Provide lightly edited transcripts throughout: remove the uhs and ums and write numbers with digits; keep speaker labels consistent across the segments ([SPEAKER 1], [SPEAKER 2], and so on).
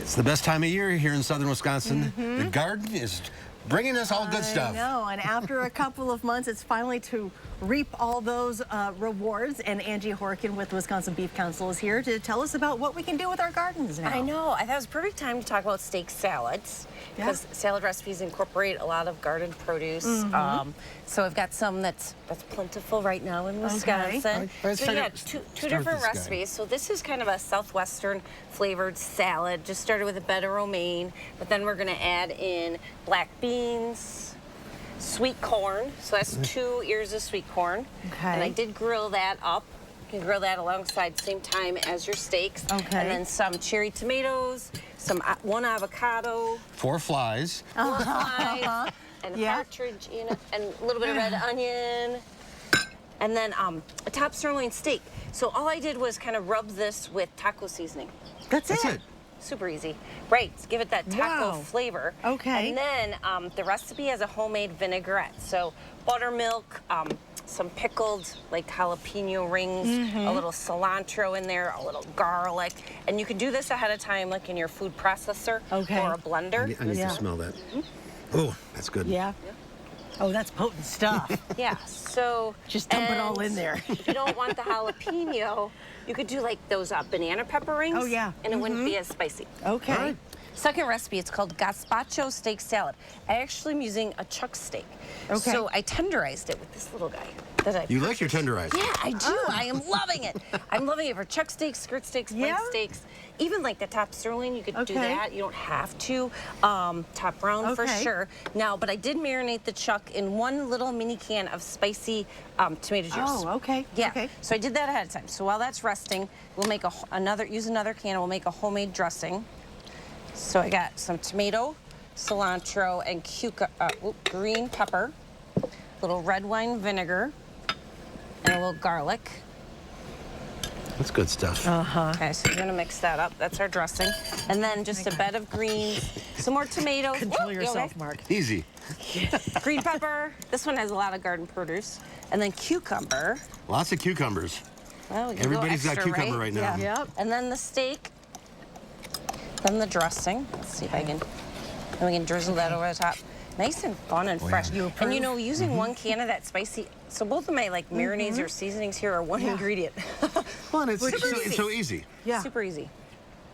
[SPEAKER 1] It's the best time of year here in southern Wisconsin. The garden is bringing us all good stuff.
[SPEAKER 2] I know, and after a couple of months, it's finally to reap all those rewards. And Angie Horkan with Wisconsin Beef Council is here to tell us about what we can do with our gardens now.
[SPEAKER 3] I know. I thought it was a perfect time to talk about steak salads because salad recipes incorporate a lot of garden produce. So I've got some that's plentiful right now in Wisconsin.
[SPEAKER 1] Okay.
[SPEAKER 3] So yeah, two different recipes. So this is kind of a southwestern flavored salad. Just started with a bed of romaine, but then we're going to add in black beans, sweet corn. So that's 2 ears of sweet corn.
[SPEAKER 2] Okay.
[SPEAKER 3] And I did grill that up. You can grill that alongside same time as your steaks.
[SPEAKER 2] Okay.
[SPEAKER 3] And then some cherry tomatoes, one avocado,
[SPEAKER 1] 4 flies.
[SPEAKER 3] 4 flies, and a partridge in it, and a little bit of red onion, and then a top sirloin steak. So all I did was kind of rub this with taco seasoning.
[SPEAKER 2] That's it.
[SPEAKER 3] Super easy. Right, give it that taco flavor.
[SPEAKER 2] Okay.
[SPEAKER 3] And then the recipe has a homemade vinaigrette. So buttermilk, some pickled like jalapeno rings, a little cilantro in there, a little garlic. And you can do this ahead of time like in your food processor or a blender.
[SPEAKER 1] I need to smell that. Oh, that's good.
[SPEAKER 2] Yeah. Oh, that's potent stuff.
[SPEAKER 3] Yeah, so...
[SPEAKER 2] Just dump it all in there.
[SPEAKER 3] If you don't want the jalapeno, you could do like those banana pepper rings.
[SPEAKER 2] Oh, yeah.
[SPEAKER 3] And it wouldn't be as spicy.
[SPEAKER 2] Okay.
[SPEAKER 1] All right.
[SPEAKER 3] Second recipe, it's called gazpacho steak salad. I actually am using a chuck steak.
[SPEAKER 2] Okay.
[SPEAKER 3] So I tenderized it with this little guy.
[SPEAKER 1] You like your tenderized?
[SPEAKER 3] Yeah, I do. I am loving it. I'm loving it for chuck steaks, skirt steaks, flank steaks. Even like the top sirloin, you could do that. You don't have to. Top round for sure. Now, but I did marinate the chuck in 1 little mini can of spicy tomato juice.
[SPEAKER 2] Oh, okay.
[SPEAKER 3] Yeah.
[SPEAKER 2] Okay.
[SPEAKER 3] So I did that ahead of time. So while that's resting, we'll make use another can and we'll make a homemade dressing. So I got some tomato, cilantro, and green pepper, a little red wine vinegar, and a little garlic.
[SPEAKER 1] That's good stuff.
[SPEAKER 3] Okay, so you're gonna mix that up. That's our dressing. And then just a bed of greens, some more tomatoes.
[SPEAKER 2] Control yourself, Mark.
[SPEAKER 1] Easy.
[SPEAKER 3] Green pepper. This one has a lot of garden produce. And then cucumber.
[SPEAKER 1] Lots of cucumbers.
[SPEAKER 3] Well, we can
[SPEAKER 1] Everybody's
[SPEAKER 3] go extra,
[SPEAKER 1] got cucumber right now.
[SPEAKER 3] Yeah.
[SPEAKER 2] Yep.
[SPEAKER 3] And then the steak. Then the dressing. Let's see if I can. And we can drizzle that over the top. Nice and fun and fresh. And you know, using 1 can of that spicy, so both of my like marinades or seasonings here are 1 ingredient.
[SPEAKER 1] Well, and it's so easy.
[SPEAKER 2] Yeah.
[SPEAKER 3] Super easy.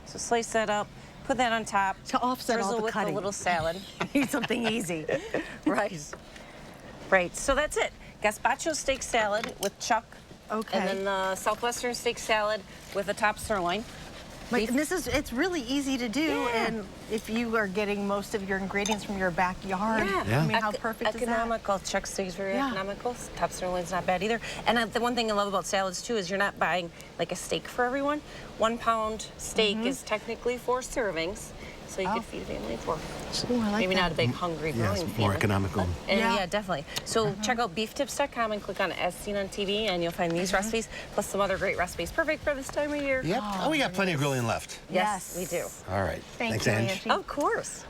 [SPEAKER 3] So slice that up, put that on top.
[SPEAKER 2] To offset
[SPEAKER 3] drizzle
[SPEAKER 2] all the
[SPEAKER 3] with
[SPEAKER 2] cutting.
[SPEAKER 3] a little salad.
[SPEAKER 2] Need something easy.
[SPEAKER 3] Right, so that's it. Gazpacho steak salad with chuck.
[SPEAKER 2] Okay.
[SPEAKER 3] And then the southwestern steak salad with a top sirloin.
[SPEAKER 2] And it's really easy to do, and if you are getting most of your ingredients from your backyard, I mean, how perfect is that?
[SPEAKER 3] Economical. Chuck steak's very economical. Top sirloin's not bad either. And the one thing I love about salads too is you're not buying like a steak for everyone. 1 pound steak is technically 4 servings, so you could feed a family of 4.
[SPEAKER 2] Ooh, I like
[SPEAKER 3] Maybe
[SPEAKER 2] that.
[SPEAKER 3] not a big hungry growing
[SPEAKER 1] It's more economical.
[SPEAKER 3] And yeah, definitely. So check out beeftips.com and click on As Seen on TV, and you'll find these recipes plus some other great recipes. Perfect for this time of year.
[SPEAKER 1] Yep. Oh, we got plenty of grilling left.
[SPEAKER 3] Yes, we do.
[SPEAKER 1] All right.
[SPEAKER 2] Thanks,
[SPEAKER 1] Angie.
[SPEAKER 2] Angie.
[SPEAKER 3] Of course.